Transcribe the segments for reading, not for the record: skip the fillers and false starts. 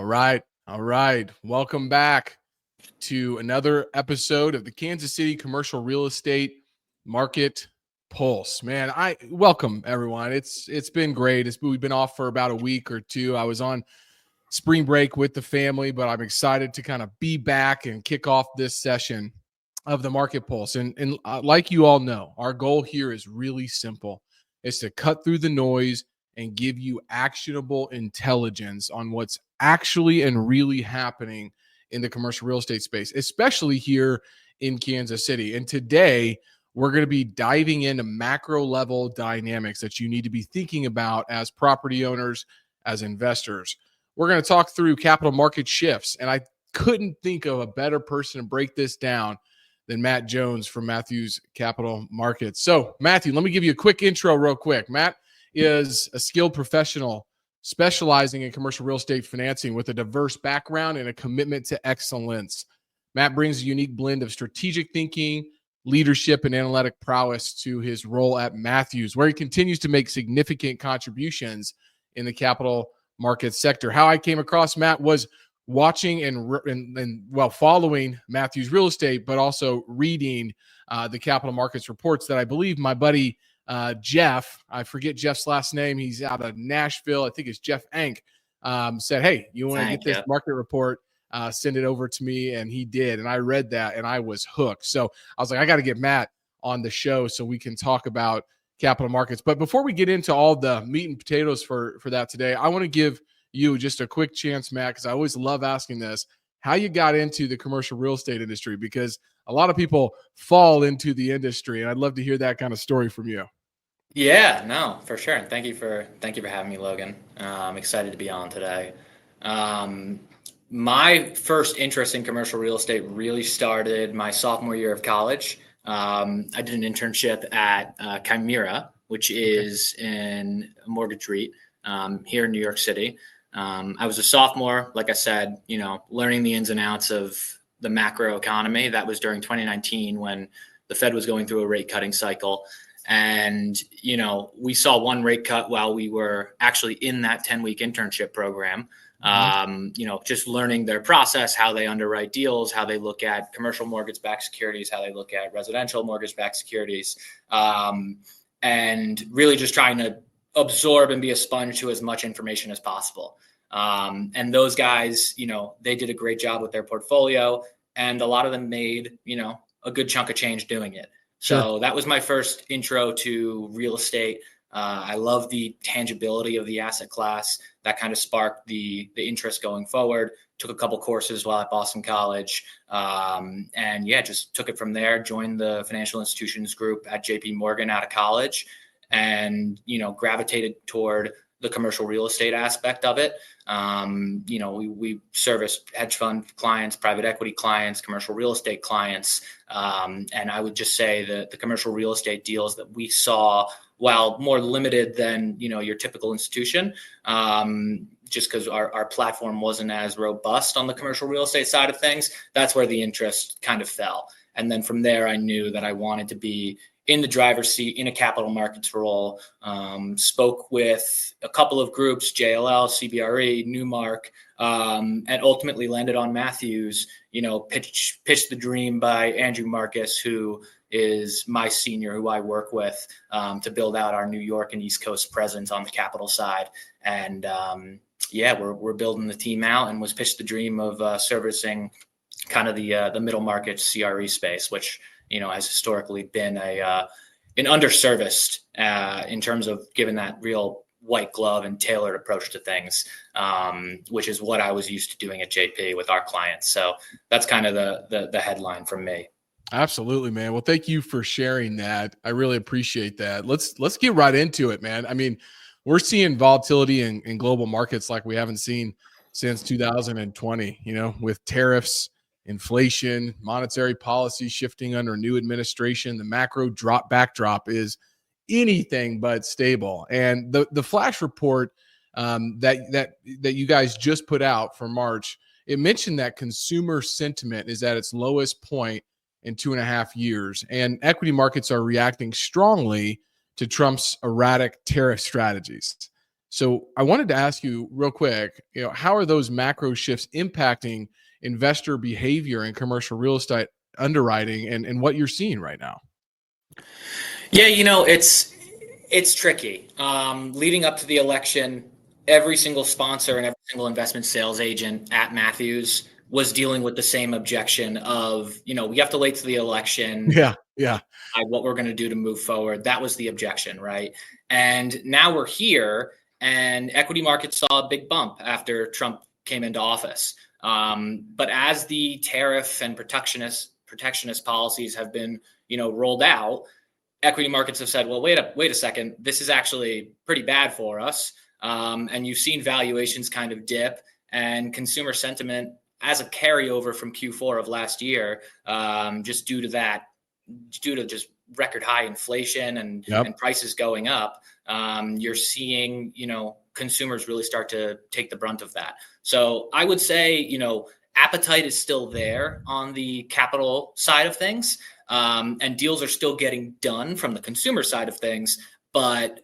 All right. All right. Welcome back to another episode of the Kansas City Commercial Real Estate Market Pulse. Man, I welcome everyone. It's been great. We've been off for about a week or two. I was on spring break with the family, but I'm excited to kind of be back and kick off this session of the Market Pulse. And like you all know, our goal here is really simple. It's to cut through the noise and give you actionable intelligence on what's actually and really happening in the commercial real estate space, especially here in Kansas City. And today, we're going to be diving into macro level dynamics that you need to be thinking about as property owners, as investors. We're going to talk through capital market shifts. And I couldn't think of a better person to break this down than Matt Jones from Matthew's Capital Markets. So, Matthew, let me give you a quick intro real quick. Matt is a skilled professional specializing in commercial real estate financing with a diverse background and a commitment to excellence. Matt brings a unique blend of strategic thinking, leadership, and analytic prowess to his role at Matthews, where he continues to make significant contributions in the capital market sector. How I came across Matt was watching and following Matthews Real Estate, but also reading the capital markets reports that I believe my buddy Jeff, I forget Jeff's last name, he's out of Nashville, I think it's Jeff Ank, said, hey, you want to get this market report, send it over to me. And he did. And I read that and I was hooked. So I was like, I got to get Matt on the show so we can talk about capital markets. But before we get into all the meat and potatoes for that today, I want to give you just a quick chance, Matt, because I always love asking this, how you got into the commercial real estate industry, because a lot of people fall into the industry. And I'd love to hear that kind of story from you. Yeah, no, for sure. And thank you for having me, Logan. I'm excited to be on today. My first interest in commercial real estate really started my sophomore year of college. I did an internship at Chimera, which is in a mortgage REIT here in New York City. I was a sophomore, like I said, learning the ins and outs of the macro economy. That was during 2019 when the Fed was going through a rate cutting cycle. And, we saw one rate cut while we were actually in that 10-week internship program. Just learning their process, how they underwrite deals, how they look at commercial mortgage-backed securities, how they look at residential mortgage-backed securities, and really just trying to absorb and be a sponge to as much information as possible. And those guys, they did a great job with their portfolio, and a lot of them made, a good chunk of change doing it. So that was my first intro to real estate. I love the tangibility of the asset class. That kind of sparked the interest going forward. Took a couple courses while at Boston College. Just took it from there, joined the financial institutions group at JP Morgan out of college, and, gravitated toward the commercial real estate aspect of it. We service hedge fund clients, private equity clients, commercial real estate clients. And I would just say that the commercial real estate deals that we saw, while more limited than, your typical institution, just because our platform wasn't as robust on the commercial real estate side of things, that's where the interest kind of fell. And then from there, I knew that I wanted to be in the driver's seat in a capital markets role. Spoke with a couple of groups, JLL, CBRE, Newmark, and ultimately landed on Matthews, pitched the dream by Andrew Marcus, who is my senior, who I work with, to build out our New York and East Coast presence on the capital side. And we're building the team out, and was pitched the dream of servicing kind of the middle market CRE space, which has historically been an underserviced in terms of giving that real white glove and tailored approach to things, which is what I was used to doing at JP with our clients. So that's kind of the headline from me. Absolutely, man. Well, thank you for sharing that. I really appreciate that. Let's get right into it, man. I mean, we're seeing volatility in global markets like we haven't seen since 2020, with tariffs, inflation, monetary policy shifting under new administration. The macro backdrop is anything but stable. And the flash report that you guys just put out for March, it mentioned that consumer sentiment is at its lowest point in 2.5 years, and equity markets are reacting strongly to Trump's erratic tariff strategies. So I wanted to ask you real quick, how are those macro shifts impacting investor behavior in commercial real estate underwriting and what you're seeing right now? Yeah, it's tricky. Leading up to the election, every single sponsor and every single investment sales agent at Matthews was dealing with the same objection of, we have to wait to the election, Yeah. Yeah. what we're going to do to move forward. That was the objection, right? And now we're here, and equity markets saw a big bump after Trump came into office. But as the tariff and protectionist policies have been, rolled out, equity markets have said, well, wait a second, this is actually pretty bad for us. And you've seen valuations kind of dip, and consumer sentiment as a carryover from Q4 of last year, just due to just record high inflation and prices going up, you're seeing, consumers really start to take the brunt of that. So I would say, appetite is still there on the capital side of things. And deals are still getting done from the consumer side of things, but,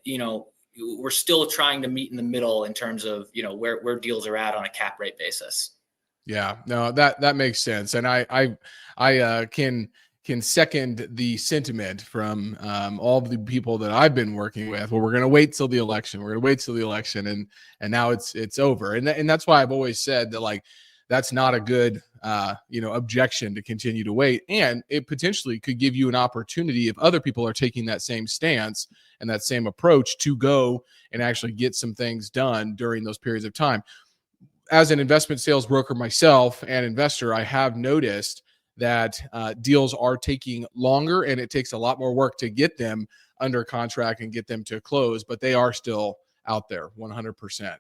we're still trying to meet in the middle in terms of, where deals are at on a cap rate basis. Yeah, no, that makes sense. And I can second the sentiment from all of the people that I've been working with. Well, we're going to wait till the election. We're going to wait till the election, and now it's over. And that's why I've always said that, like, that's not a good objection to continue to wait, and it potentially could give you an opportunity if other people are taking that same stance and that same approach to go and actually get some things done during those periods of time. As an investment sales broker myself and investor, I have noticed that deals are taking longer, and it takes a lot more work to get them under contract and get them to close, but they are still out there 100%.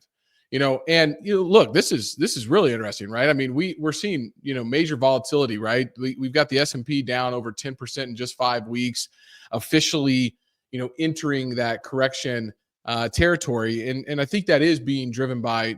Look, this is really interesting, right? I mean, we're seeing, major volatility, right? We've got the S&P down over 10% in just 5 weeks, officially, entering that correction territory. And I think that is being driven by,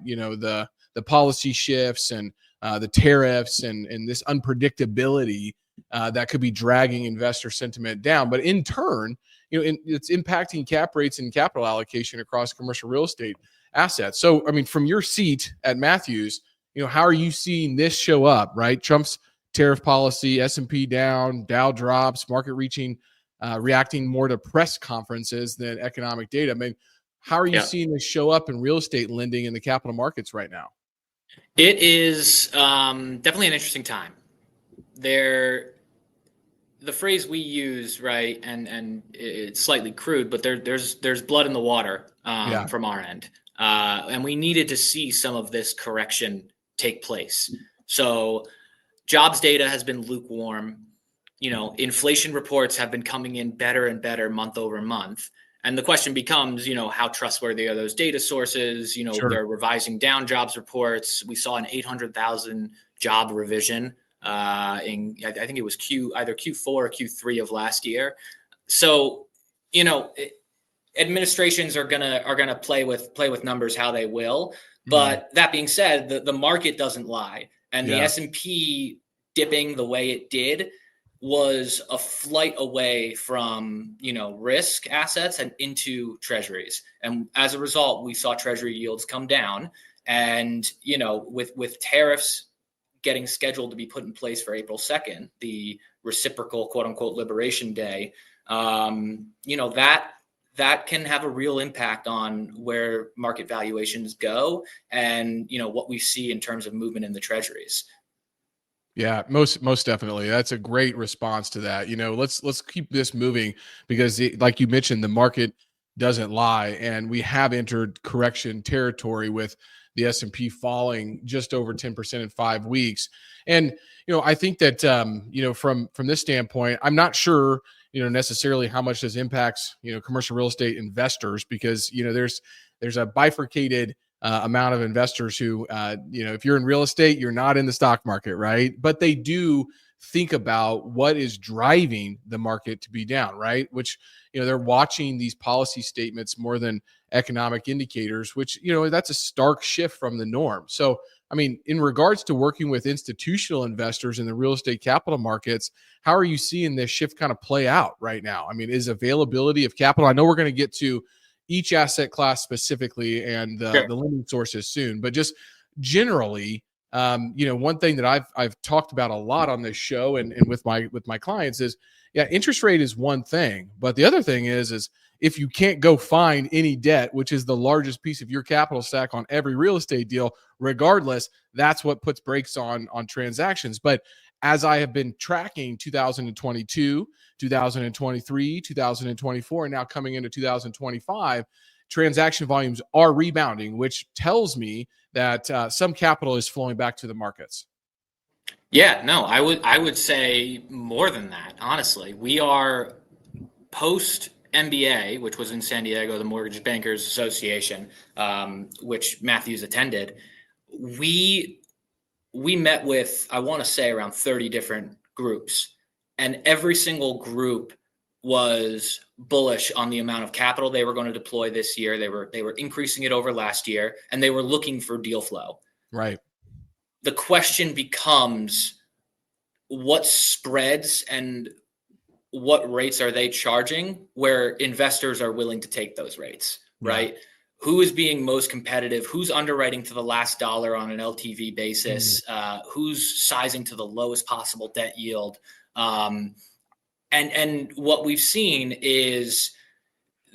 the policy shifts and the tariffs and this unpredictability that could be dragging investor sentiment down. But in turn, it's impacting cap rates and capital allocation across commercial real estate assets. So, I mean, from your seat at Matthews, how are you seeing this show up, right? Trump's tariff policy, S&P down, Dow drops, market reacting more to press conferences than economic data. I mean, how are you seeing this show up in real estate lending in the capital markets right now? It is definitely an interesting time. The phrase we use, right, and it's slightly crude, but there's blood in the water from our end. And we needed to see some of this correction take place. So jobs data has been lukewarm. Inflation reports have been coming in better and better month over month. And the question becomes, how trustworthy are those data sources? Sure. They're revising down jobs reports. We saw an 800,000 job revision I think it was either Q4 or Q3 of last year. So, administrations are gonna play with numbers how they will. But that being said, the market doesn't lie, and the S&P dipping the way it did was a flight away from risk assets and into treasuries, and as a result, we saw treasury yields come down. And with tariffs getting scheduled to be put in place for April 2nd, the reciprocal quote unquote liberation day, that can have a real impact on where market valuations go and, what we see in terms of movement in the treasuries. Yeah, most definitely. That's a great response to that. Let's keep this moving because like you mentioned, the market doesn't lie, and we have entered correction territory with the S&P falling just over 10% in 5 weeks. And, I think that, from this standpoint, I'm not sure, necessarily how much this impacts, commercial real estate investors, because, there's a bifurcated amount of investors who, if you're in real estate, you're not in the stock market, right? But they do think about what is driving the market to be down, right? Which, they're watching these policy statements more than economic indicators, which, that's a stark shift from the norm. So, I mean, in regards to working with institutional investors in the real estate capital markets, how are you seeing this shift kind of play out right now? I mean, is availability of capital, I know we're going to get to, each asset class specifically and Sure. the lending sources soon. But just generally, one thing that I've talked about a lot on this show and with my clients is, yeah, interest rate is one thing, but the other thing is if you can't go find any debt, which is the largest piece of your capital stack on every real estate deal, regardless, that's what puts brakes on transactions. But as I have been tracking 2022, 2023, 2024, and now coming into 2025, transaction volumes are rebounding, which tells me that some capital is flowing back to the markets. Yeah, no, I would say more than that. Honestly, we are post MBA, which was in San Diego, the Mortgage Bankers Association, which Matthew's attended. We met with, I want to say, around 30 different groups, and every single group was bullish on the amount of capital they were going to deploy this year. They were increasing it over last year, and they were looking for deal flow. Right. The question becomes, what spreads and what rates are they charging where investors are willing to take those rates, right? Who is being most competitive? Who's underwriting to the last dollar on an LTV basis? Who's sizing to the lowest possible debt yield? And what we've seen is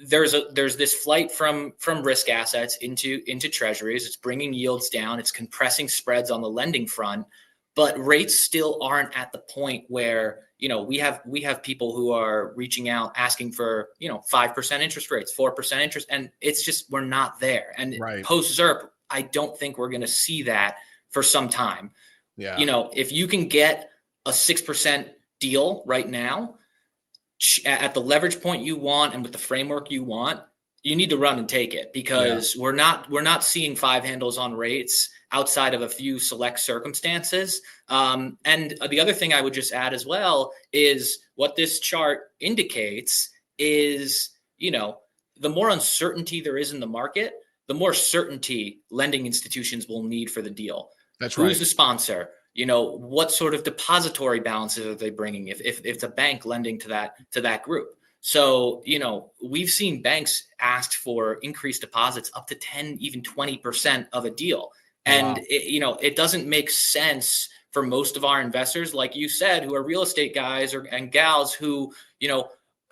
there's this flight from risk assets into treasuries. It's bringing yields down. It's compressing spreads on the lending front, but rates still aren't at the point where, we have people who are reaching out asking for, 5% interest rates, 4% interest. And it's just, we're not there. And post ZIRP, I don't think we're going to see that for some time. Yeah. If you can get a 6% deal right now, at the leverage point you want and with the framework you want, you need to run and take it, because we're not seeing 5 handles on rates outside of a few select circumstances. And the other thing I would just add as well is what this chart indicates is, the more uncertainty there is in the market, the more certainty lending institutions will need for the deal. That's right. Who's the sponsor? What sort of depository balances are they bringing if it's a bank lending to that group? So, we've seen banks ask for increased deposits up to 10, even 20% of a deal. And, it doesn't make sense for most of our investors, like you said, who are real estate guys and gals who,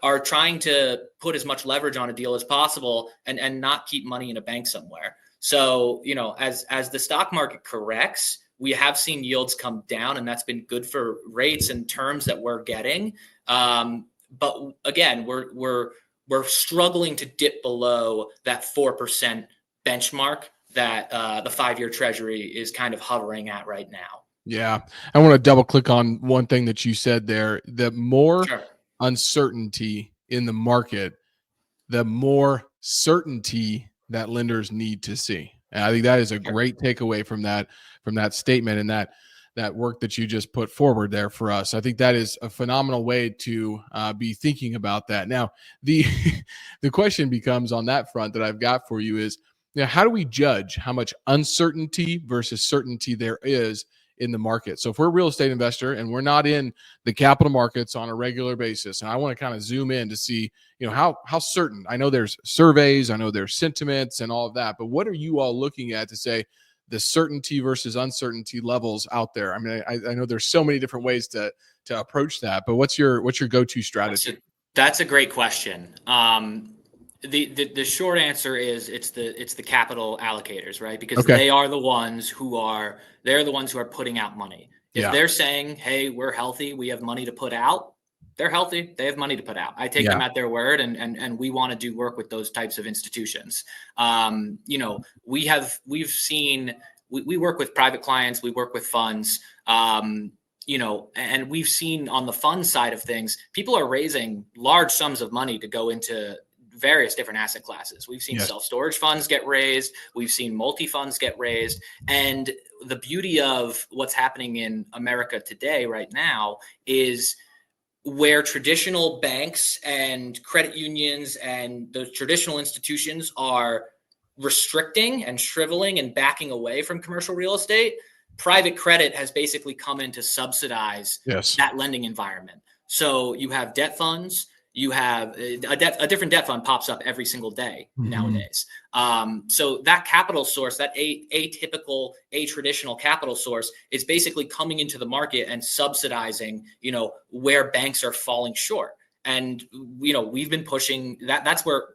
are trying to put as much leverage on a deal as possible and not keep money in a bank somewhere. So, as the stock market corrects, we have seen yields come down, and that's been good for rates and terms that we're getting. But again, we're struggling to dip below that 4% benchmark that the 5-year Treasury is kind of hovering at right now. Yeah, I want to double click on one thing that you said there. The more uncertainty in the market, the more certainty that lenders need to see. And I think that is a great takeaway from that statement and that work that you just put forward there for us. I think that is a phenomenal way to be thinking about that. Now, the question becomes on that front that I've got for you is, how do we judge how much uncertainty versus certainty there is in the market? So if we're a real estate investor and we're not in the capital markets on a regular basis, and I want to kind of zoom in to see, how certain, I know there's surveys, I know there's sentiments and all of that, but what are you all looking at to say the certainty versus uncertainty levels out there? I mean, I know there's so many different ways to approach that, but what's your go-to strategy? That's a great question. The short answer is it's the capital allocators, right? Because they are the ones who are putting out money. If they're saying, hey, we're healthy, we have money to put out, they're healthy, they have money to put out. I take them at their word, and we want to do work with those types of institutions. We've seen, we work with private clients, we work with funds, and we've seen on the fund side of things, people are raising large sums of money to go into various different asset classes. We've seen self-storage funds get raised. We've seen multi-funds get raised. And the beauty of what's happening in America today right now is where traditional banks and credit unions and the traditional institutions are restricting and shriveling and backing away from commercial real estate, private credit has basically come in to subsidize that lending environment. So you have debt funds, you have a different debt fund pops up every single day nowadays. So that capital source, that atypical, traditional capital source, is basically coming into the market and subsidizing, where banks are falling short. And, we've been pushing that. That's where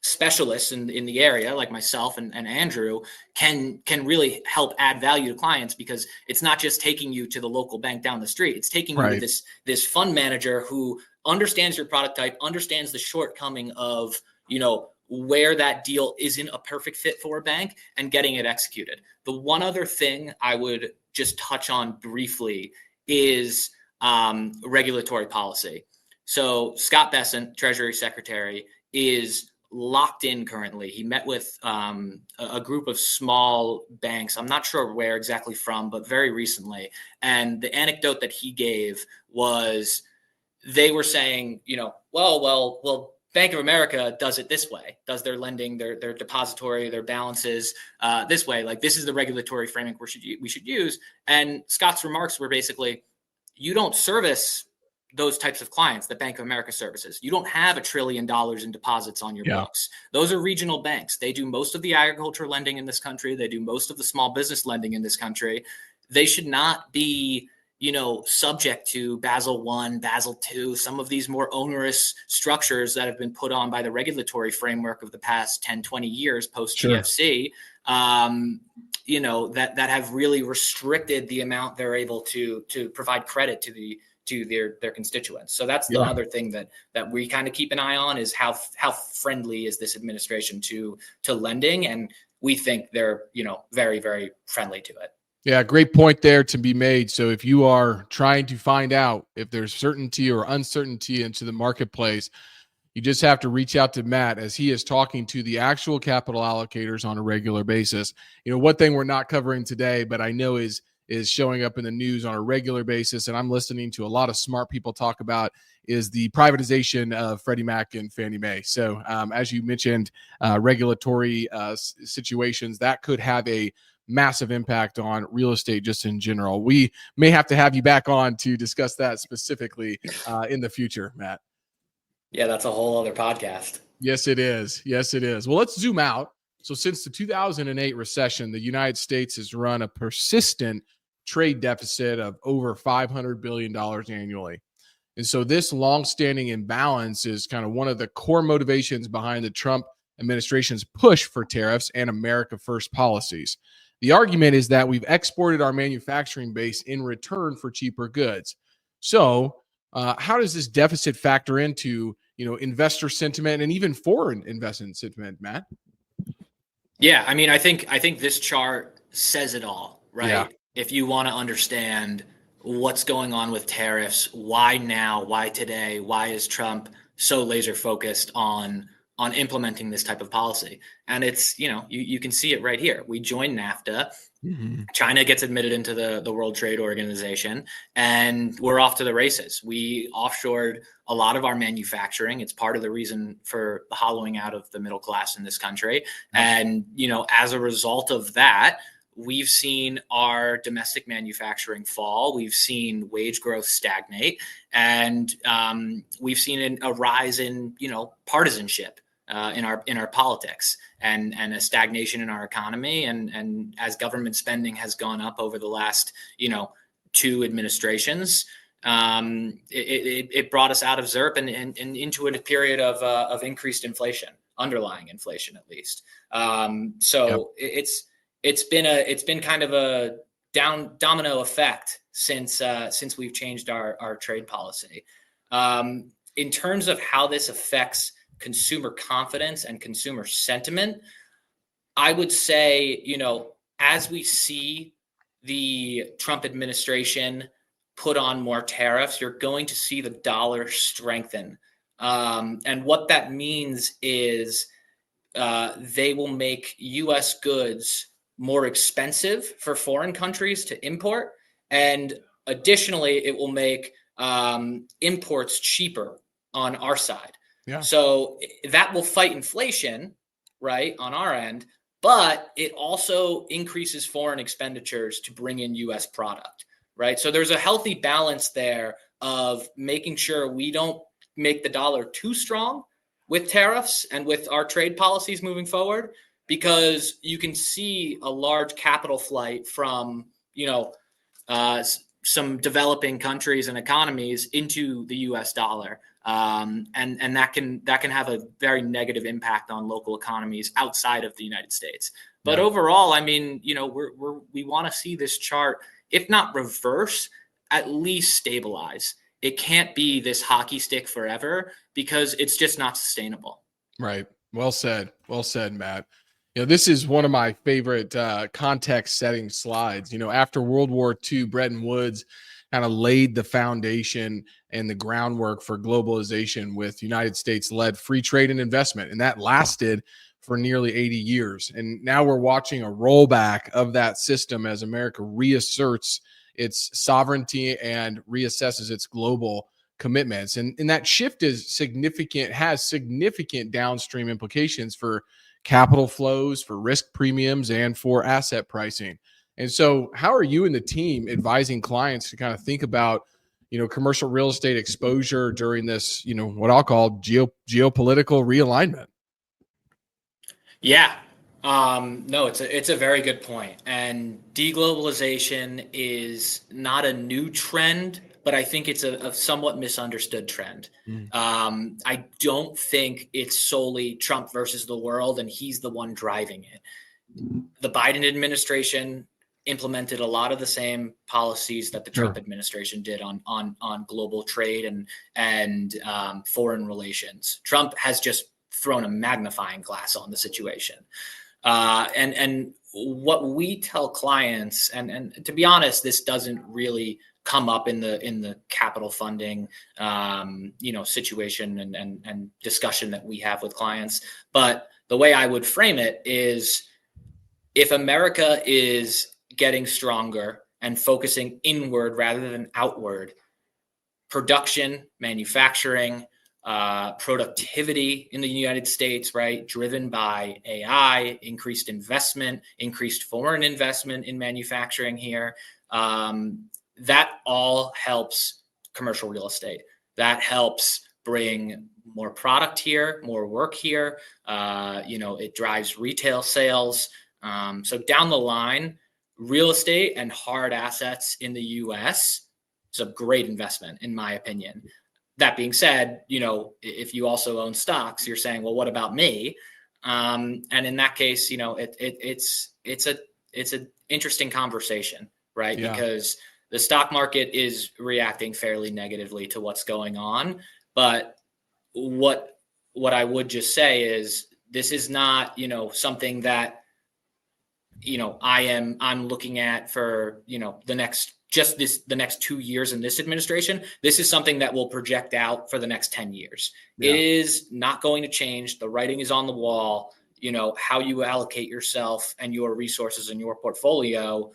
specialists in the area like myself and Andrew can really help add value to clients, because it's not just taking you to the local bank down the street. It's taking you to this fund manager who understands your product type, understands the shortcoming of, where that deal isn't a perfect fit for a bank, and getting it executed. The one other thing I would just touch on briefly is regulatory policy. So Scott Bessent, Treasury Secretary, is locked in currently. He met with a group of small banks. I'm not sure where exactly from, but very recently. And the anecdote that he gave was they were saying, well, Bank of America does it this way, does their lending, their depository, their balances this way. Like, this is the regulatory framework we should use. And Scott's remarks were basically, you don't service those types of clients that Bank of America services. You don't have $1 trillion in deposits on your books. Those are regional banks. They do most of the agriculture lending in this country. They do most of the small business lending in this country. They should not be, subject to Basel I, Basel II, some of these more onerous structures that have been put on by the regulatory framework of the past 10, 20 years post GFC, that have really restricted the amount they're able to provide credit to their constituents. So that's the other thing that we kind of keep an eye on, is how friendly is this administration to lending, and we think they're very, very friendly to it. Yeah, great point there to be made. So if you are trying to find out if there's certainty or uncertainty into the marketplace, you just have to reach out to Matt, as he is talking to the actual capital allocators on a regular basis. One thing we're not covering today, but I know is showing up in the news on a regular basis, and I'm listening to a lot of smart people talk about, is the privatization of Freddie Mac and Fannie Mae. So as you mentioned, regulatory situations that could have a massive impact on real estate just in general. We may have to have you back on to discuss that specifically in the future, Matt. Yeah, that's a whole other podcast. Yes, it is. Well, let's zoom out. So since the 2008 recession, the United States has run a persistent trade deficit of over $500 billion annually. And so this longstanding imbalance is kind of one of the core motivations behind the Trump administration's push for tariffs and America First policies. The argument is that we've exported our manufacturing base in return for cheaper goods. So how does this deficit factor into, investor sentiment and even foreign investment sentiment, Matt? Yeah, I mean, I think this chart says it all, right? Yeah. If you want to understand what's going on with tariffs, why now, why today, why is Trump so laser focused on implementing this type of policy? And it's, you can see it right here. We joined NAFTA. Mm-hmm. China gets admitted into the World Trade Organization, and we're off to the races. We offshored a lot of our manufacturing. It's part of the reason for the hollowing out of the middle class in this country. And, as a result of that, we've seen our domestic manufacturing fall. We've seen wage growth stagnate, and we've seen a rise in, partisanship in our politics, and a stagnation in our economy. And as government spending has gone up over the last, two administrations, it brought us out of ZIRP and into a period of increased inflation, underlying inflation at least. So yep. It's been kind of a domino effect since we've changed our trade policy. In terms of how this affects consumer confidence and consumer sentiment, I would say, as we see the Trump administration put on more tariffs, you're going to see the dollar strengthen. And what that means is they will make U.S. goods more expensive for foreign countries to import. And additionally, it will make imports cheaper on our side. Yeah. So that will fight inflation, right, on our end, but it also increases foreign expenditures to bring in U.S. product, right? So there's a healthy balance there of making sure we don't make the dollar too strong with tariffs and with our trade policies moving forward, because you can see a large capital flight from, some developing countries and economies into the U.S. dollar. And that can have a very negative impact on local economies outside of the United States. But overall, I mean, we want to see this chart, if not reverse, at least stabilize. It can't be this hockey stick forever, because it's just not sustainable. Right. Well said. Well said, Matt. This is one of my favorite context setting slides. After World War II, Bretton Woods kind of laid the foundation and the groundwork for globalization with United States led free trade and investment. And that lasted for nearly 80 years. And now we're watching a rollback of that system as America reasserts its sovereignty and reassesses its global commitments. And that shift is significant, has significant downstream implications for capital flows, for risk premiums, and for asset pricing. And so how are you and the team advising clients to kind of think about, commercial real estate exposure during this, what I'll call geopolitical realignment? Yeah. No, it's a very good point. And deglobalization is not a new trend, but I think it's a somewhat misunderstood trend. I don't think it's solely Trump versus the world, and he's the one driving it. The Biden administration implemented a lot of the same policies that the Trump administration did on global trade and foreign relations. Trump has just thrown a magnifying glass on the situation. And what we tell clients, and to be honest, this doesn't really come up in the capital funding, situation and discussion that we have with clients. But the way I would frame it is, if America is getting stronger and focusing inward rather than outward, production, manufacturing, productivity in the United States, right, driven by AI, increased investment, increased foreign investment in manufacturing here, that all helps commercial real estate. That helps bring more product here, more work here. It drives retail sales. So down the line, real estate and hard assets in the U.S. is a great investment, in my opinion. That being said, if you also own stocks, you're saying, well, what about me? And in that case, it's an interesting conversation, right? Yeah. Because the stock market is reacting fairly negatively to what's going on. But what I would just say is, this is not, something that, I'm looking at for, the next 2 years in this administration. This is something that will project out for the next 10 years. Yeah. It is not going to change. The writing is on the wall. How you allocate yourself and your resources and your portfolio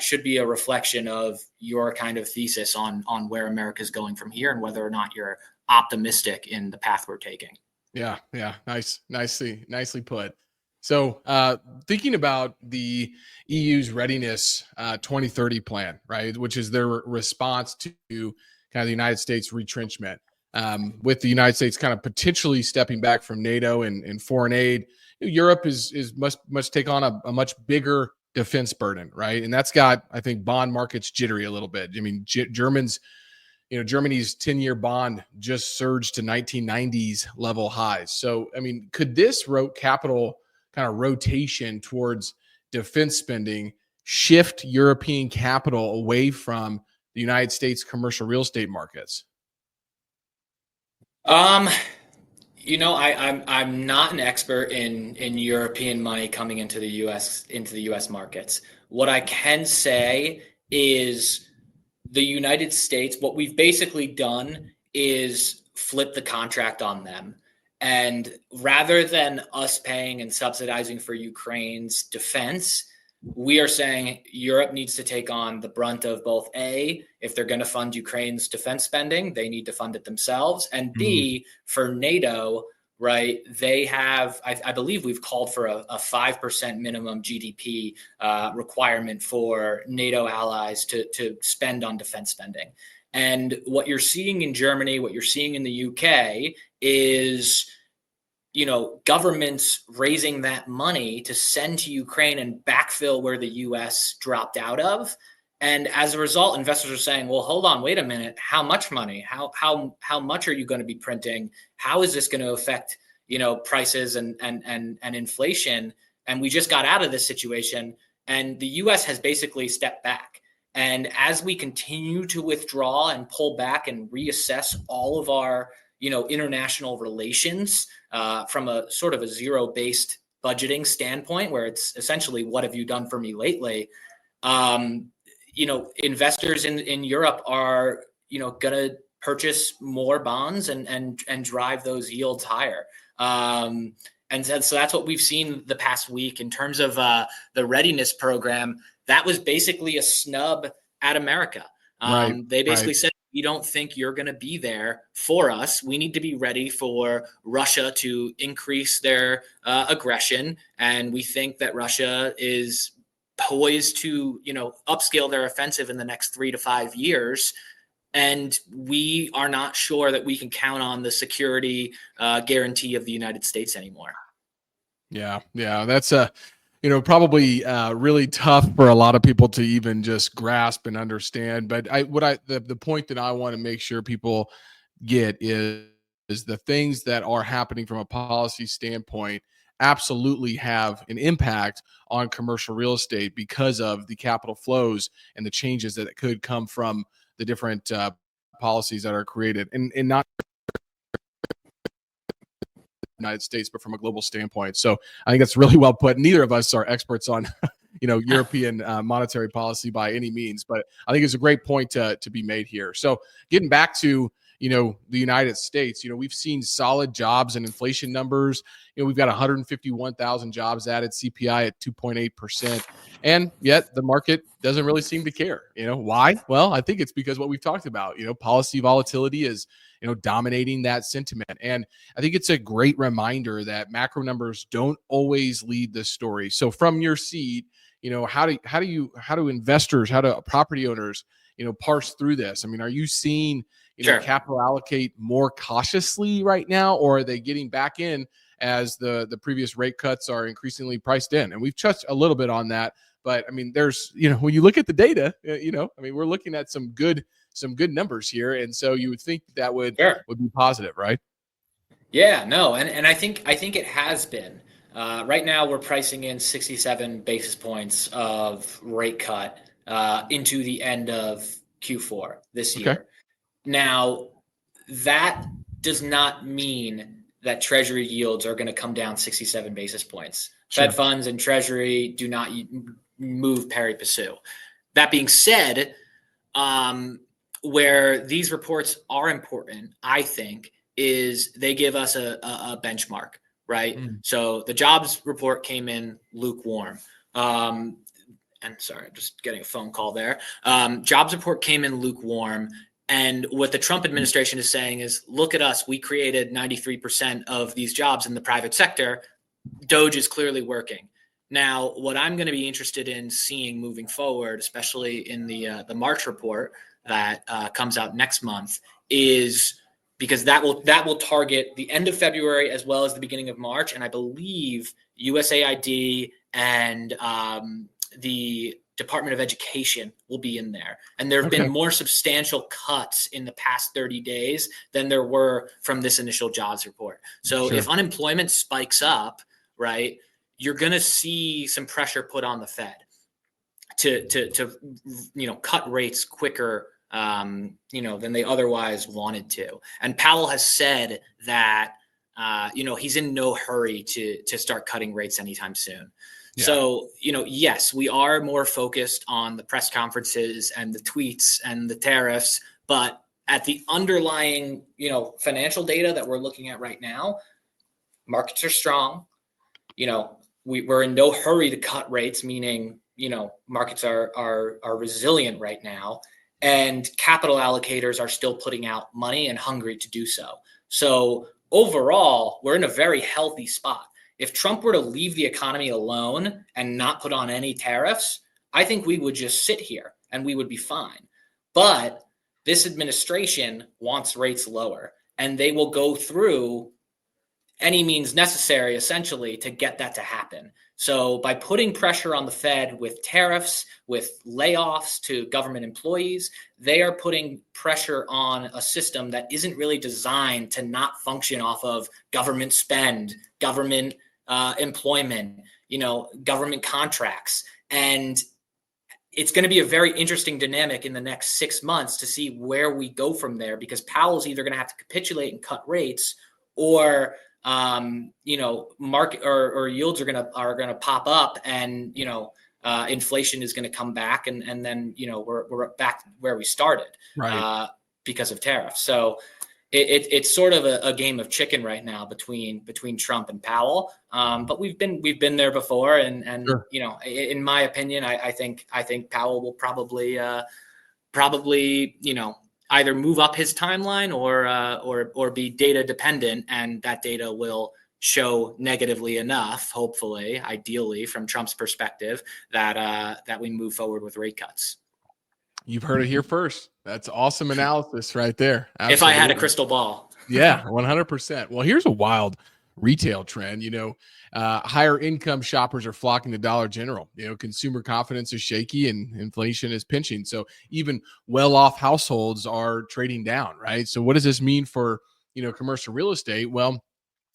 should be a reflection of your kind of thesis on where America's going from here and whether or not you're optimistic in the path we're taking. Yeah. Nicely put. So thinking about the EU's readiness 2030 plan, right, which is their response to kind of the United States retrenchment, with the United States kind of potentially stepping back from NATO and foreign aid, Europe must take on a much bigger defense burden, right? And that's got, I think, bond markets jittery a little bit. I mean, Germany's 10-year bond just surged to 1990s level highs. So, I mean, could this capital kind of rotation towards defense spending shift European capital away from the United States commercial real estate markets? I'm not an expert in European money coming into the US markets. What I can say is, the United States, what we've basically done is flip the contract on them. And rather than us paying and subsidizing for Ukraine's defense, we are saying Europe needs to take on the brunt of both A, if they're going to fund Ukraine's defense spending, they need to fund it themselves. And B, for NATO, right, they have, I believe we've called for a 5% minimum GDP requirement for NATO allies to spend on defense spending. And what you're seeing in Germany, what you're seeing in the UK is, governments raising that money to send to Ukraine and backfill where the US dropped out of. And as a result, investors are saying, well, hold on, wait a minute. How much money? How much are you going to be printing? How is this going to affect, prices and inflation? And we just got out of this situation, and the US has basically stepped back. And as we continue to withdraw and pull back and reassess all of our, international relations from a sort of a zero-based budgeting standpoint, where it's essentially, what have you done for me lately? Investors in Europe are, going to purchase more bonds and drive those yields higher. And so that's what we've seen the past week in terms of the readiness program. That was basically a snub at America. They basically said, we don't think you're going to be there for us. We need to be ready for Russia to increase their aggression. And we think that Russia is poised to, upscale their offensive in the next 3 to 5 years. And we are not sure that we can count on the security guarantee of the United States anymore. Yeah. That's probably really tough for a lot of people to even just grasp and understand. But the point that I want to make sure people get is the things that are happening from a policy standpoint absolutely have an impact on commercial real estate because of the capital flows and the changes that could come from the different policies that are created, and not United States, but from a global standpoint. So I think that's really well put. Neither of us are experts on, European monetary policy by any means, but I think it's a great point to be made here. So getting back to, the United States, we've seen solid jobs and inflation numbers. We've got 151,000 jobs added, CPI at 2.8%. And yet the market doesn't really seem to care. Why? Well, I think it's because what we've talked about, policy volatility is, dominating that sentiment. And I think it's a great reminder that macro numbers don't always lead the story. So from your seat, how do investors, how do property owners, parse through this? I mean, are you seeing, Sure. capital allocate more cautiously right now, or are they getting back in as the previous rate cuts are increasingly priced in? And we've touched a little bit on that, but I mean, there's, when you look at the data, we're looking at some good numbers here. And so you would think that would be positive, right? Yeah, no. And I think it has been. Right now we're pricing in 67 basis points of rate cut into the end of Q4 this year. Okay. Now, that does not mean that Treasury yields are going to come down 67 basis points. Sure. Fed funds and Treasury do not move pari passu. That being said, where these reports are important, I think, is they give us a benchmark, right? So the jobs report came in lukewarm. And sorry, I'm just getting a phone call there. Jobs report came in lukewarm. And what the Trump administration is saying is, look at us. We created 93% of these jobs in the private sector. DOGE is clearly working. Now, what I'm going to be interested in seeing moving forward, especially in the March report that comes out next month, is because that will target the end of February as well as the beginning of March. And I believe USAID and the Department of Education will be in there. And there have been more substantial cuts in the past 30 days than there were from this initial jobs report. So if unemployment spikes up, right, you're going to see some pressure put on the Fed to cut rates quicker than they otherwise wanted to. And Powell has said that he's in no hurry to start cutting rates anytime soon. Yeah. So, yes, we are more focused on the press conferences and the tweets and the tariffs, but at the underlying, financial data that we're looking at right now, markets are strong. We're in no hurry to cut rates, meaning, markets are resilient right now, and capital allocators are still putting out money and hungry to do so. So overall, we're in a very healthy spot. If Trump were to leave the economy alone and not put on any tariffs, I think we would just sit here and we would be fine. But this administration wants rates lower, and they will go through any means necessary, essentially, to get that to happen. So by putting pressure on the Fed with tariffs, with layoffs to government employees, they are putting pressure on a system that isn't really designed to not function off of government spend, government employment, government contracts. And it's going to be a very interesting dynamic in the next 6 months to see where we go from there, because Powell's either going to have to capitulate and cut rates, or market or yields are gonna pop up, and inflation is going to come back, and then we're back where we started, right? Because of tariffs. So it's sort of a game of chicken right now between Trump and Powell. But we've been there before, and Sure. In my opinion, I think Powell will probably either move up his timeline or be data dependent, and that data will show negatively enough, hopefully, ideally, from Trump's perspective, that we move forward with rate cuts. You've heard it here first. That's awesome analysis right there. Absolutely. If I had a crystal ball. Yeah, 100%. Well, here's a wild retail trend. Higher income shoppers are flocking to Dollar General. Consumer confidence is shaky and inflation is pinching. So even well-off households are trading down, right? So what does this mean for, commercial real estate? Well,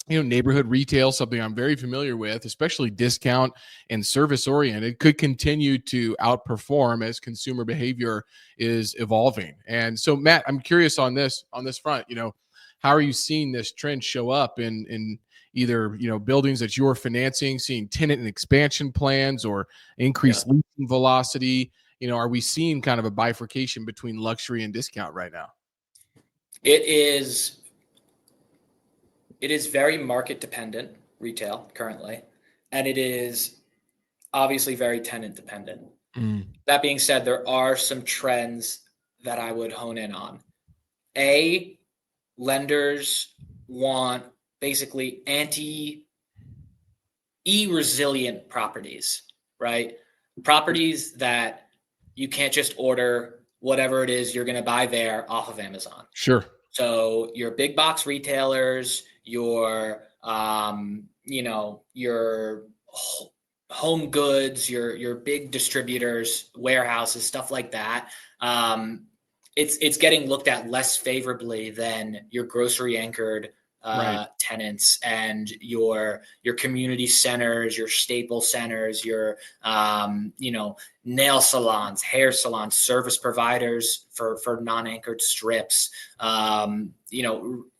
neighborhood retail, something I'm very familiar with, especially discount and service oriented, could continue to outperform as consumer behavior is evolving. And so, Matt, I'm curious on this front. How are you seeing this trend show up in either buildings that you're financing, seeing tenant and expansion plans, or increased leasing velocity? Are we seeing kind of a bifurcation between luxury and discount right now? It is very market dependent, retail currently, and it is obviously very tenant dependent. That being said, there are some trends that I would hone in on. Lenders want basically e-resilient properties, right? Properties that you can't just order whatever it is you're going to buy there off of Amazon. Sure. So your big box retailers, your your home goods, your big distributors, warehouses, stuff like that. It's getting looked at less favorably than your grocery anchored tenants and your community centers, your staple centers, your nail salons, hair salons, service providers for non-anchored strips.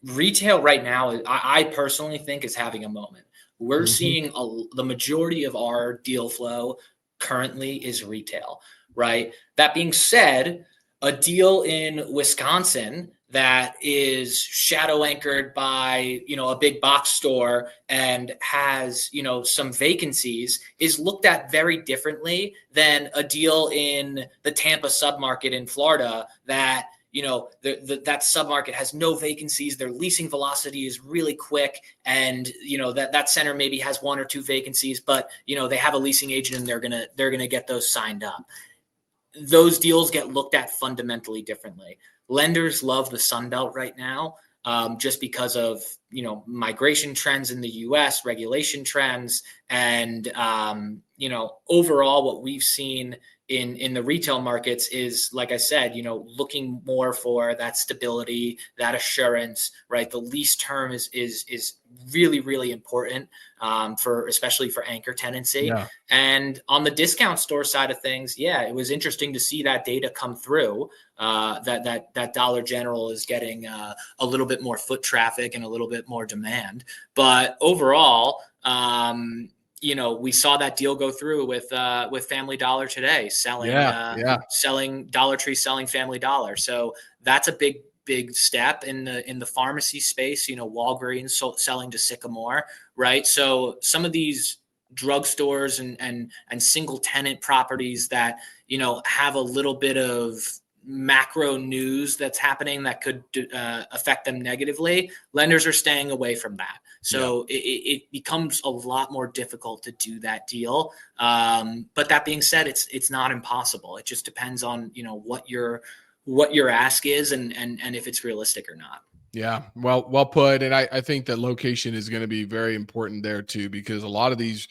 Retail right now, I personally think, is having a moment. We're seeing the majority of our deal flow currently is retail, right? That being said, a deal in Wisconsin that is shadow anchored by, a big box store and has, some vacancies is looked at very differently than a deal in the Tampa submarket in Florida that, that submarket has no vacancies. Their leasing velocity is really quick. And, that center maybe has one or two vacancies, but, they have a leasing agent and they're going to get those signed up. Those deals get looked at fundamentally differently. Lenders love the Sun Belt right now, just because of, migration trends in the U.S., regulation trends, and, overall what we've seen in the retail markets is, like I said, looking more for that stability, that assurance, right? The lease term is really, really important especially for anchor tenancy. Yeah. And on the discount store side of things, it was interesting to see that data come through, that Dollar General is getting a little bit more foot traffic and a little bit more demand. But overall, we saw that deal go through with Family Dollar today, selling Dollar Tree, selling Family Dollar. So that's a big step in the pharmacy space. Walgreens selling to Sycamore, right? So some of these drugstores and single tenant properties that have a little bit of macro news that's happening that could affect them negatively, lenders are staying away from that. So it becomes a lot more difficult to do that deal. But that being said, it's not impossible. It just depends on what what your ask is and if it's realistic or not. Yeah, well put. And I think that location is going to be very important there too, because a lot of these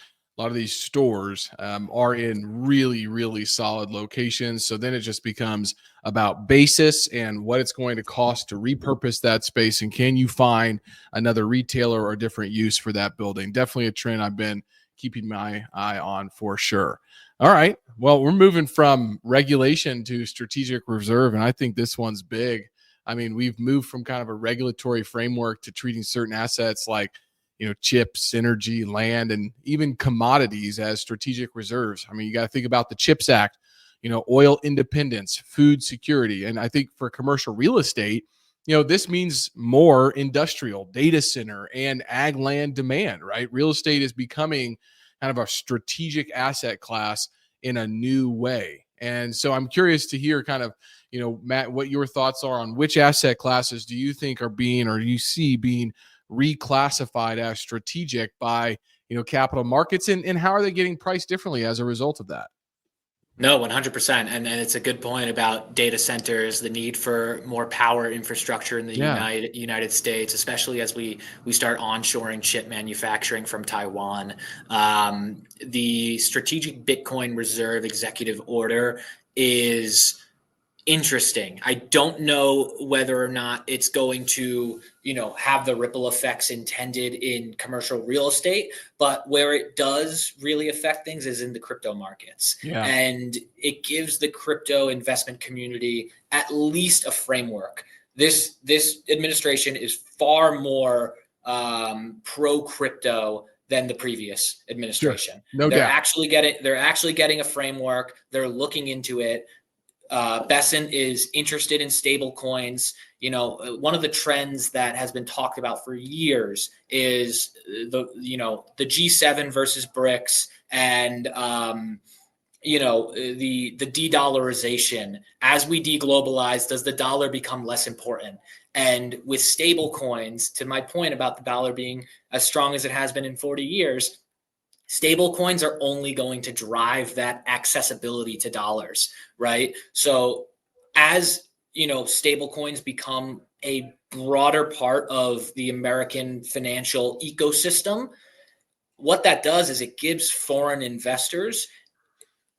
stores are in really, really solid locations. So then it just becomes about basis and what it's going to cost to repurpose that space, and can you find another retailer or different use for that building. Definitely a trend I've been keeping my eye on for sure. All right, well, we're moving from regulation to strategic reserve, and I think this one's big. I mean, we've moved from kind of a regulatory framework to treating certain assets like, chips, energy, land, and even commodities as strategic reserves. I mean, you got to think about the CHIPS Act, oil independence, food security. And I think for commercial real estate, this means more industrial, data center, and ag land demand, right? Real estate is becoming kind of a strategic asset class in a new way. And so I'm curious to hear kind of, Matt, what your thoughts are on which asset classes do you think are being, or you see being reclassified as strategic by, capital markets, and how are they getting priced differently as a result of that? No, 100%. And it's a good point about data centers, the need for more power infrastructure in the United States, especially as we start onshoring chip manufacturing from Taiwan. The strategic Bitcoin reserve executive order is interesting. I don't know whether or not it's going to, have the ripple effects intended in commercial real estate, but where it does really affect things is in the crypto markets. Yeah. And it gives the crypto investment community at least a framework. This administration is far more pro crypto than the previous administration. Sure. No doubt. They're actually getting a framework. They're looking into it. Besson is interested in stable coins. One of the trends that has been talked about for years is the G7 versus BRICS, and the de-dollarization. As we deglobalize, does the dollar become less important? And with stable coins, to my point about the dollar being as strong as it has been in 40 years, stable coins are only going to drive that accessibility to dollars, right? So as, stable coins become a broader part of the American financial ecosystem, what that does is it gives foreign investors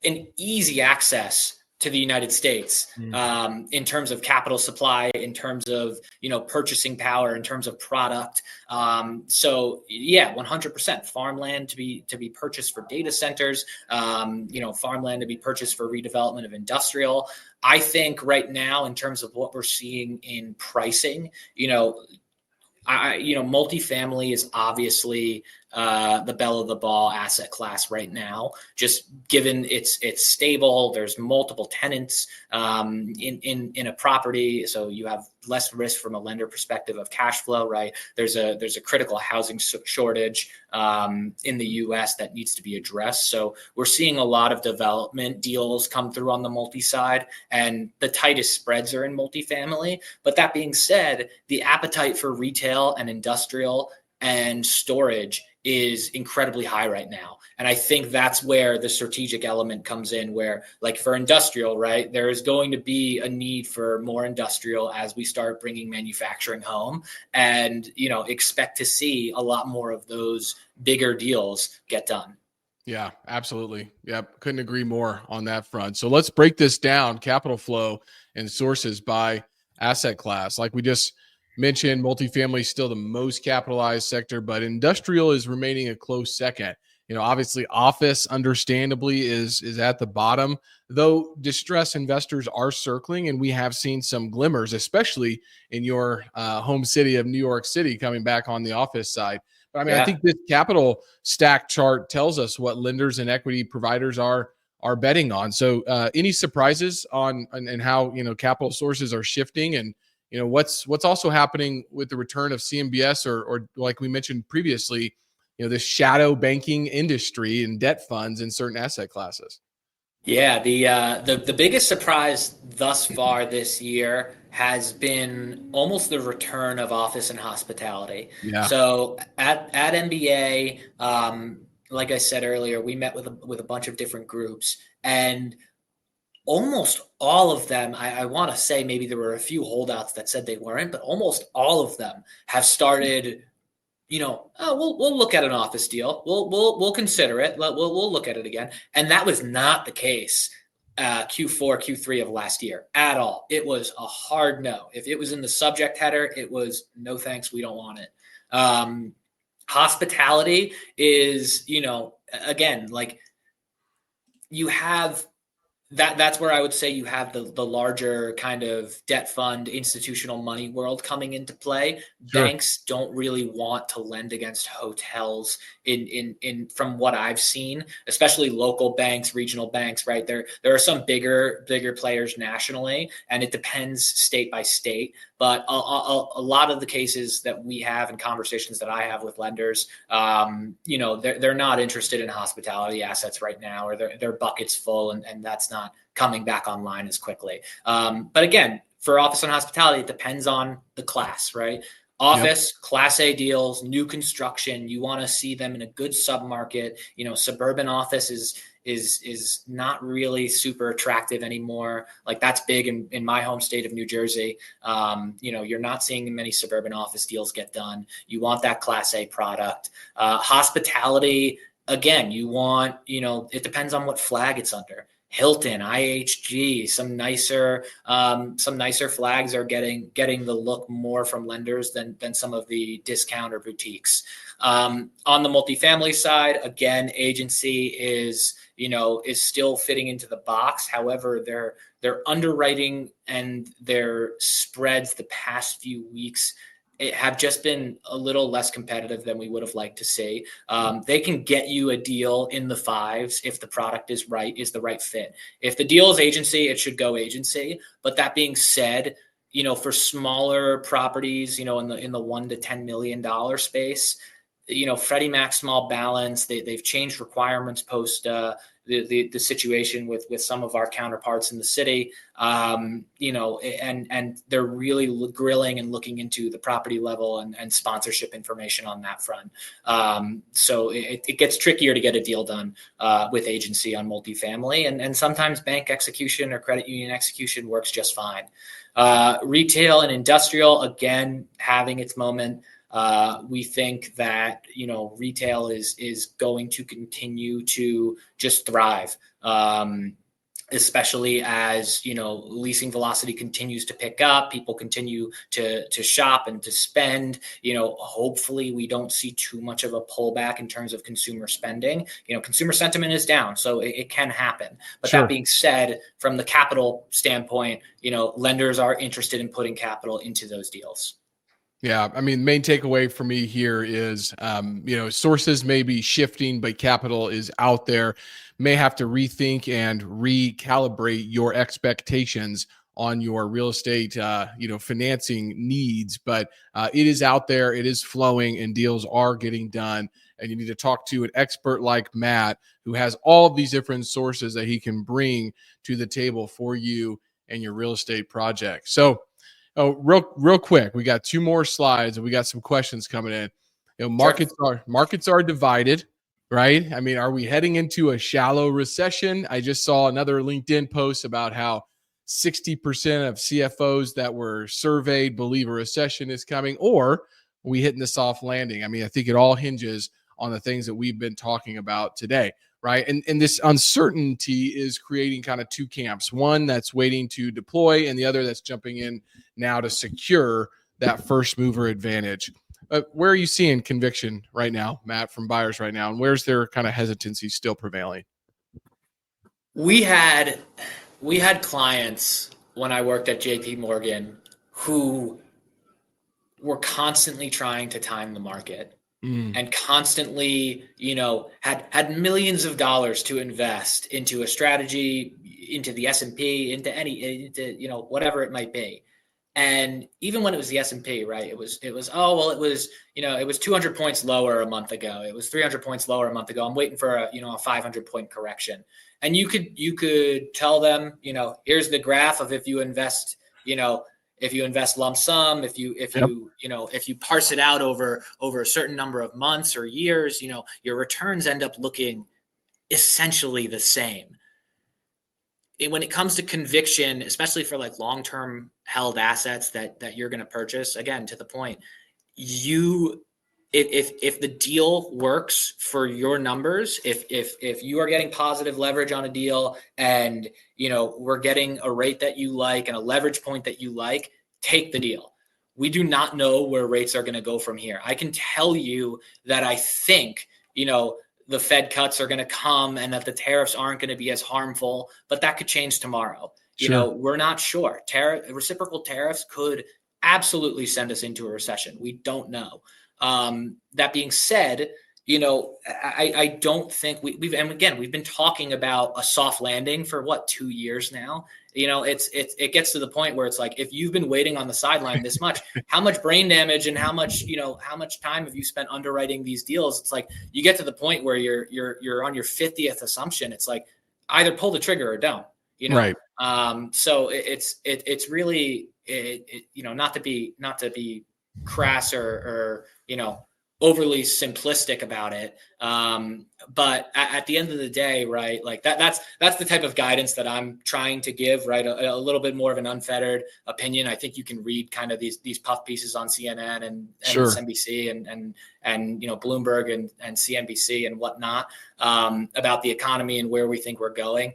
an easy access to the United States in terms of capital supply, in terms of, purchasing power, in terms of product. So yeah, 100% farmland to be purchased for data centers, farmland to be purchased for redevelopment of industrial. I think right now, in terms of what we're seeing in pricing, multifamily is obviously the belle of the ball asset class right now, just given it's stable. There's multiple tenants in a property, so you have less risk from a lender perspective of cash flow, right? There's a critical housing shortage in the U.S. that needs to be addressed. So we're seeing a lot of development deals come through on the multi side, and the tightest spreads are in multifamily. But that being said, the appetite for retail and industrial and storage is incredibly high right now. And I think that's where the strategic element comes in, where, like, for industrial, right, there is going to be a need for more industrial as we start bringing manufacturing home, and, expect to see a lot more of those bigger deals get done. Yeah, absolutely. Yep. Couldn't agree more on that front. So let's break this down, capital flow and sources by asset class. Like we just mentioned, multifamily is still the most capitalized sector, but industrial is remaining a close second. Obviously office understandably is at the bottom, though distressed investors are circling, and we have seen some glimmers, especially in your home city of New York City, coming back on the office side. But I mean, I think this capital stack chart tells us what lenders and equity providers are betting on. So any surprises on and how, capital sources are shifting, and what's also happening with the return of CMBS, or like we mentioned previously, this shadow banking industry and debt funds in certain asset classes? Yeah, the biggest surprise thus far this year has been almost the return of office and hospitality. Yeah. So at MBA, like I said earlier, we met with a bunch of different groups, and almost all of them, I want to say maybe there were a few holdouts that said they weren't, but almost all of them have started, oh, we'll look at an office deal. We'll consider it. We'll look at it again. And that was not the case Q4, Q3 of last year at all. It was a hard no. If it was in the subject header, it was no thanks, we don't want it. Hospitality is, again, like you have that's where I would say you have the larger kind of debt fund institutional money world coming into play. Sure. Banks don't really want to lend against hotels in from what I've seen, especially local banks, regional banks, right? There are some bigger players nationally, and it depends state by state. But a lot of the cases that we have and conversations that I have with lenders, they're not interested in hospitality assets right now, or their bucket's full, and that's not coming back online as quickly. But again, for office and hospitality, it depends on the class, right? Office, yep. Class A deals, new construction, you want to see them in a good submarket. Suburban office is not really super attractive anymore. Like that's big in my home state of New Jersey. You're not seeing many suburban office deals get done. You want that Class A product. Hospitality, again, you want, it depends on what flag it's under. Hilton, IHG, some nicer flags are getting the look more from lenders than some of the discount or boutiques. On the multifamily side, again, agency is still fitting into the box. However, their underwriting and their spreads the past few weeks have just been a little less competitive than we would have liked to see. They can get you a deal in the 5s if the product is the right fit. If the deal is agency, it should go agency. But that being said, for smaller properties, in the $1 to $10 million space, Freddie Mac small balance, they've changed requirements post the situation with some of our counterparts in the city, and they're really grilling and looking into the property level and sponsorship information on that front. So it gets trickier to get a deal done with agency on multifamily, and sometimes bank execution or credit union execution works just fine. Retail and industrial, again, having its moment. We think that, retail is going to continue to just thrive, especially as, leasing velocity continues to pick up. People continue to shop and to spend. Hopefully we don't see too much of a pullback in terms of consumer spending. Consumer sentiment is down, so it can happen. But sure. That being said, from the capital standpoint, lenders are interested in putting capital into those deals. Yeah, I mean, main takeaway for me here is, sources may be shifting, but capital is out there. May have to rethink and recalibrate your expectations on your real estate, financing needs. But it is out there, it is flowing, and deals are getting done. And you need to talk to an expert like Matt, who has all of these different sources that he can bring to the table for you and your real estate project. So, real quick, we got 2 more slides and we got some questions coming in. Markets are divided, right? I mean, are we heading into a shallow recession? I just saw another LinkedIn post about how 60% of CFOs that were surveyed believe a recession is coming, or are we hitting the soft landing? I mean, I think it all hinges on the things that we've been talking about today. Right. And this uncertainty is creating kind of 2 camps, one that's waiting to deploy and the other that's jumping in now to secure that first mover advantage. Where are you seeing conviction right now, Matt, from buyers right now? And where's their kind of hesitancy still prevailing? We had clients when I worked at JP Morgan who were constantly trying to time the market. And constantly, had millions of dollars to invest into a strategy, into the S&P, into whatever it might be. And even when it was the S&P, right, it was 200 points lower a month ago. It was 300 points lower a month ago. I'm waiting for a 500 point correction. And you could tell them, here's the graph of if you invest lump sum, if you parse it out over a certain number of months or years, your returns end up looking essentially the same. when it comes to conviction, especially for like long-term held assets that you're going to purchase, again, to the point, if the deal works for your numbers, if you are getting positive leverage on a deal and, we're getting a rate that you like and a leverage point that you like, take the deal. We do not know where rates are going to go from here. I can tell you that I think, the Fed cuts are going to come and that the tariffs aren't going to be as harmful, but that could change tomorrow. Sure. We're not sure. Reciprocal tariffs could absolutely send us into a recession. We don't know. That being said, I don't think we've been talking about a soft landing for 2 years now. It gets to the point where it's like, if you've been waiting on the sideline this much, how much brain damage and how much time have you spent underwriting these deals? It's like, you get to the point where you're on your 50th assumption. It's like, either pull the trigger or don't, Right. So it's really, not to be crass or overly simplistic about it. But at the end of the day, right, like that's the type of guidance that I'm trying to give, right? A little bit more of an unfettered opinion. I think you can read kind of these puff pieces on CNN and Sure. MSNBC and Bloomberg and CNBC and whatnot, about the economy and where we think we're going.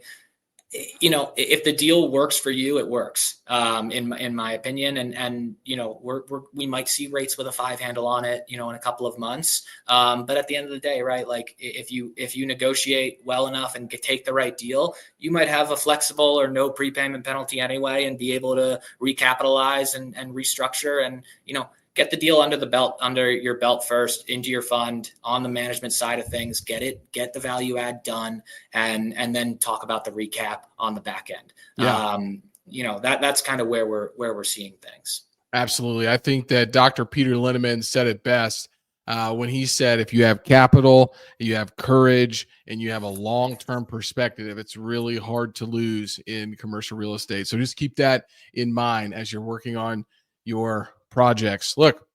If the deal works for you, it works, in my opinion. And we might see rates with a 5 handle on it, in a couple of months. But at the end of the day, right, like if you negotiate well enough and take the right deal, you might have a flexible or no prepayment penalty anyway, and be able to recapitalize and restructure and, get the deal under your belt first, into your fund, on the management side of things, get the value add done, and then talk about the recap on the back end. Yeah. That's kind of where we're seeing things. Absolutely. I think that Dr. Peter Linneman said it best when he said, if you have capital, you have courage, and you have a long-term perspective, it's really hard to lose in commercial real estate. So just keep that in mind as you're working on your projects. Look,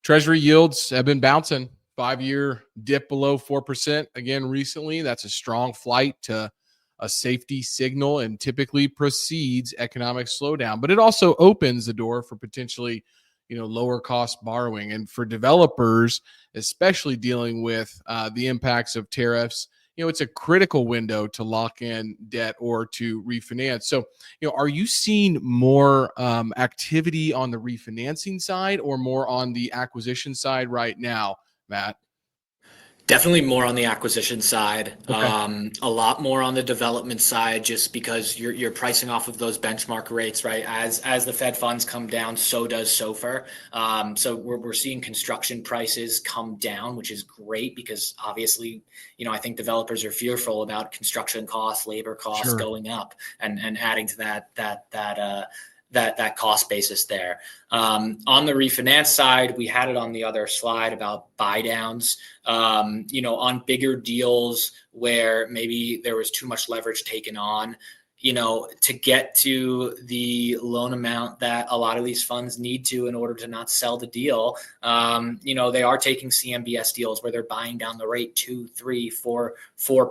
Treasury yields have been bouncing. 5-year dip below 4% again recently. That's a strong flight to a safety signal and typically precedes economic slowdown. But it also opens the door for potentially, lower cost borrowing. And for developers, especially dealing with the impacts of tariffs, it's a critical window to lock in debt or to refinance. So, are you seeing more activity on the refinancing side or more on the acquisition side right now, Matt? Definitely more on the acquisition side. Okay. A lot more on the development side, just because you're pricing off of those benchmark rates, right? As the Fed funds come down, so does SOFR. So we're seeing construction prices come down, which is great, because obviously, I think developers are fearful about construction costs, labor costs Sure. going up and adding to that cost basis there. On the refinance side, we had it on the other slide about buy downs, on bigger deals where maybe there was too much leverage taken on, to get to the loan amount that a lot of these funds need to in order to not sell the deal. They are taking CMBS deals where they're buying down the rate 2, 3, 4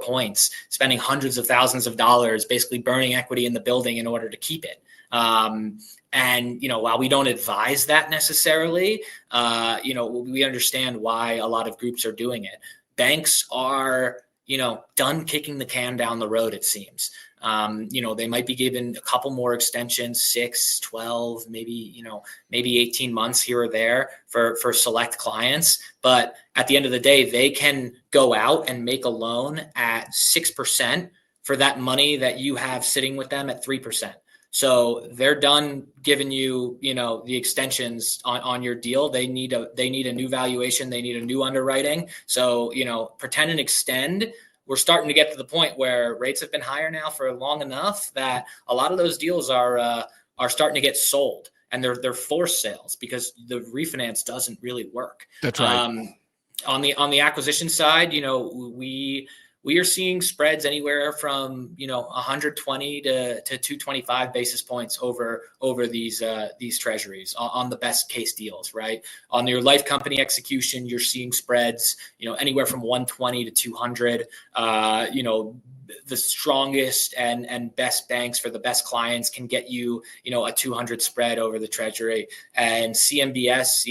points, spending hundreds of thousands of dollars, basically burning equity in the building in order to keep it. And while we don't advise that necessarily, we understand why a lot of groups are doing it. Banks are, done kicking the can down the road, it seems. They might be given a couple more extensions, 6, 12, maybe 18 months here or there for select clients. But at the end of the day, they can go out and make a loan at 6% for that money that you have sitting with them at 3%. So they're done giving you, the extensions on your deal. They need a new valuation. They need a new underwriting. So, pretend and extend. We're starting to get to the point where rates have been higher now for long enough that a lot of those deals are starting to get sold, and they're forced sales because the refinance doesn't really work. That's right. On the acquisition side, we are seeing spreads anywhere from 120 to 225 basis points over these treasuries on the best case deals, right? On your life company execution, you're seeing spreads anywhere from 120 to 200. the strongest and best banks for the best clients can get you, a 200 spread over the treasury. And CMBS,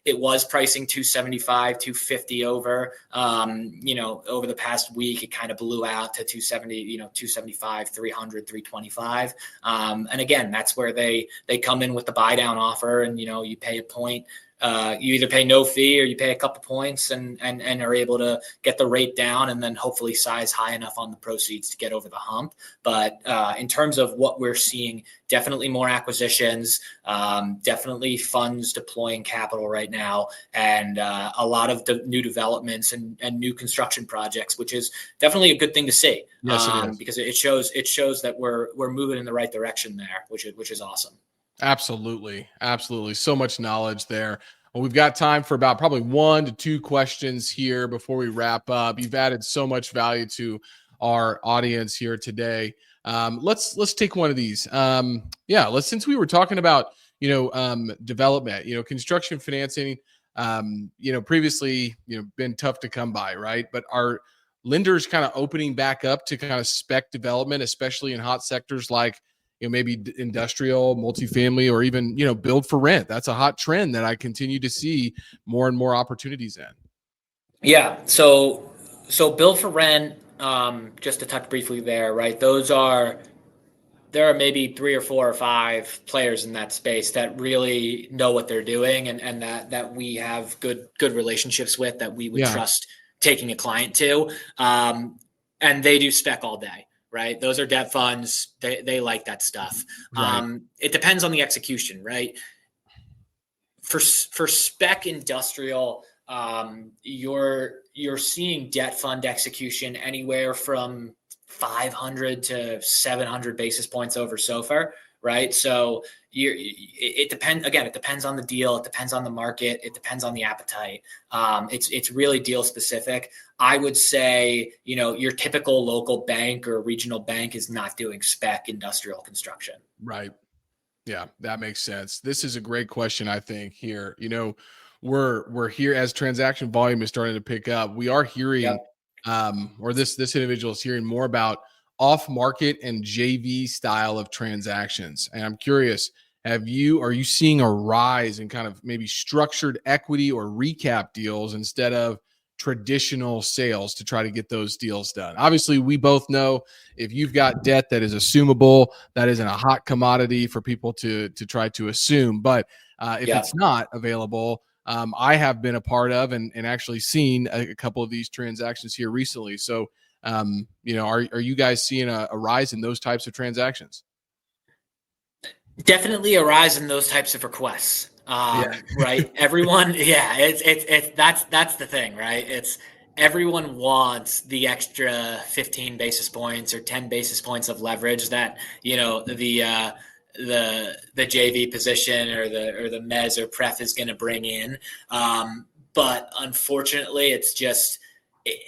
it was pricing 275, 250 over, over the past week. It kind of blew out to 270, 275, 300, 325. And again, that's where they come in with the buy down offer, and, you pay a point. You either pay no fee or you pay a couple points and are able to get the rate down, and then hopefully size high enough on the proceeds to get over the hump. But in terms of what we're seeing, definitely more acquisitions, definitely funds deploying capital right now, and a lot of new developments and new construction projects, which is definitely a good thing to see. Yes, it is. Because it shows that we're moving in the right direction there, which is awesome. Absolutely. Absolutely. So much knowledge there. Well, we've got time for about probably 1 to 2 questions here before we wrap up. You've added so much value to our audience here today. Let's take one of these. Since we were talking about, development, construction financing, previously, been tough to come by, right? But are lenders kind of opening back up to kind of spec development, especially in hot sectors like, maybe industrial, multifamily, or even, build for rent? That's a hot trend that I continue to see more and more opportunities in. Yeah. So build for rent, just to touch briefly there, right? There are maybe 3 or 4 or 5 players in that space that really know what they're doing, and that we have good relationships with, that we would trust taking a client to. And they do spec all day. Right. Those are debt funds. They like that stuff. Right. It depends on the execution, right? For spec industrial, you're seeing debt fund execution anywhere from 500 to 700 basis points over SOFR. Right. So it depends. Again, it depends on the deal. It depends on the market. It depends on the appetite. It's really deal specific. I would say, your typical local bank or regional bank is not doing spec industrial construction. Right. Yeah, that makes sense. This is a great question, I think, here. We're here as transaction volume is starting to pick up. We are hearing, or this individual is hearing more about off-market and JV style of transactions. And I'm curious, are you seeing a rise in kind of maybe structured equity or recap deals instead of traditional sales to try to get those deals done? Obviously, we both know if you've got debt that is assumable, that isn't a hot commodity for people to try to assume. But if it's not available, I have been a part of and actually seen a couple of these transactions here recently. So, are you guys seeing a rise in those types of transactions? Definitely a rise in those types of requests. Right. Everyone. That's the thing, right? It's everyone wants the extra 15 basis points or 10 basis points of leverage that, the JV position or the mezz or pref is going to bring in. But unfortunately, it's just,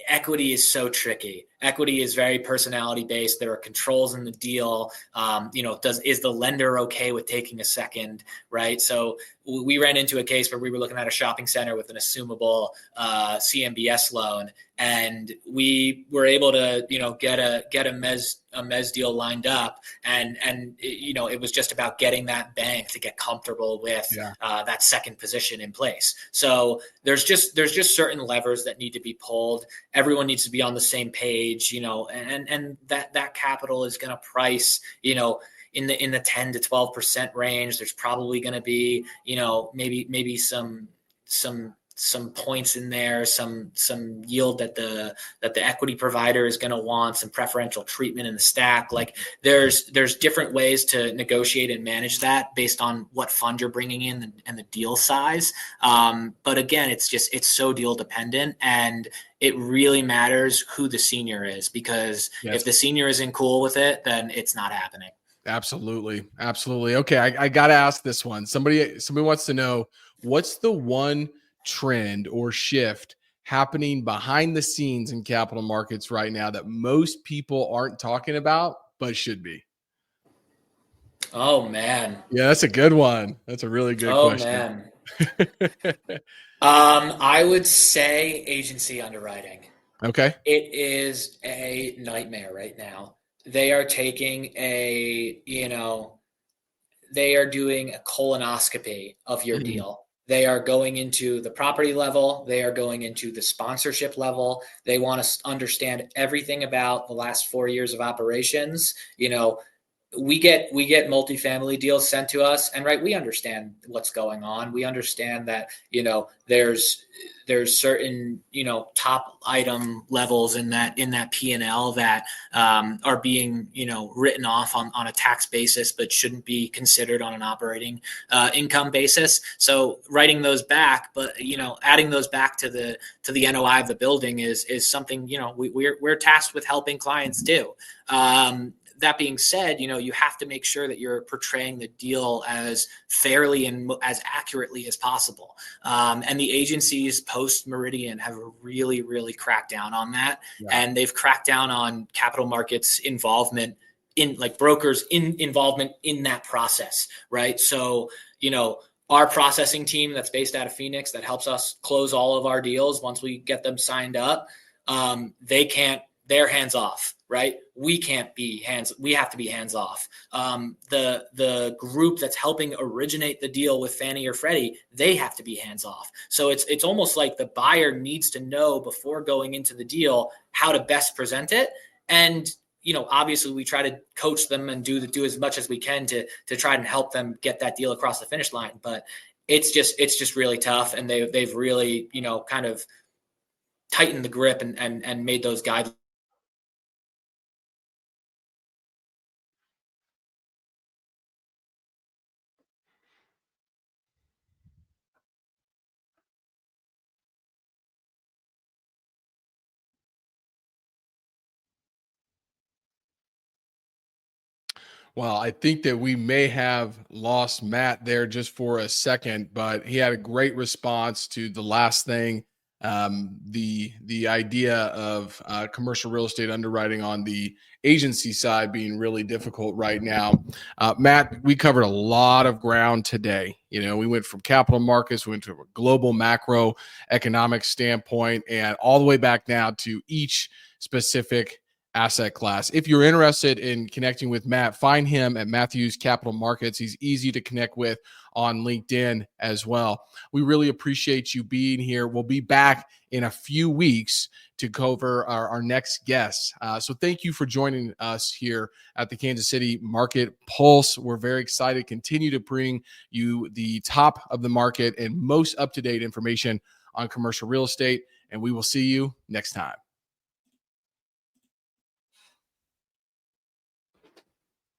equity is so tricky. Equity is very personality based. There are controls in the deal. Is the lender okay with taking a second, right? So we ran into a case where we were looking at a shopping center with an assumable CMBS loan, and we were able to, get a mezz deal lined up, and it was just about getting that bank to get comfortable with that second position in place. So there's just certain levers that need to be pulled. Everyone needs to be on the same page, and that capital is going to price, in the 10 to 12% range. There's probably going to be, maybe some points in there, some yield that the equity provider is going to want, some preferential treatment in the stack. Like there's different ways to negotiate and manage that based on what fund you're bringing in and the deal size. But again, it's so deal dependent, and it really matters who the senior is, because if the senior isn't cool with it, then it's not happening. Absolutely. Okay. I got to ask this one. Somebody wants to know, what's the one trend or shift happening behind the scenes in capital markets right now that most people aren't talking about, but should be? Oh man. Yeah, that's a good one. That's a really good question. Man. I would say agency underwriting. Okay. It is a nightmare right now. They are taking they are doing a colonoscopy of your Mhm. deal. They are going into the property level. They are going into the sponsorship level. They want to understand everything about the last 4 years of operations. We get multifamily deals sent to us, and right, we understand what's going on. We understand that there's certain top item levels in that P&L that are being written off on a tax basis, but shouldn't be considered on an operating income basis. So writing those back, but adding those back to the NOI of the building is something we're tasked with helping clients do. That being said, you have to make sure that you're portraying the deal as fairly and as accurately as possible. And the agencies post Meridian have really, really cracked down on that. Yeah. And they've cracked down on capital markets involvement in like brokers involvement in that process. Right. So, our processing team that's based out of Phoenix that helps us close all of our deals once we get them signed up, they're hands off, right? We have to be hands off. The group that's helping originate the deal with Fannie or Freddie, they have to be hands off. So it's almost like the buyer needs to know before going into the deal how to best present it. And obviously we try to coach them and do as much as we can to try and help them get that deal across the finish line. But it's just really tough, and they've really kind of tightened the grip and made those guidelines. Well, I think that we may have lost Matt there just for a second, but he had a great response to the last thing. The idea of commercial real estate underwriting on the agency side being really difficult right now. Matt, we covered a lot of ground today. We went from capital markets, we went to a global macro economic standpoint, and all the way back now to each specific asset class. If you're interested in connecting with Matt, find him at Matthew's Capital Markets. He's easy to connect with on LinkedIn as well. We really appreciate you being here. We'll be back in a few weeks to cover our next guest. So thank you for joining us here at the Kansas City Market Pulse. We're very excited to continue to bring you the top of the market and most up-to-date information on commercial real estate. And we will see you next time.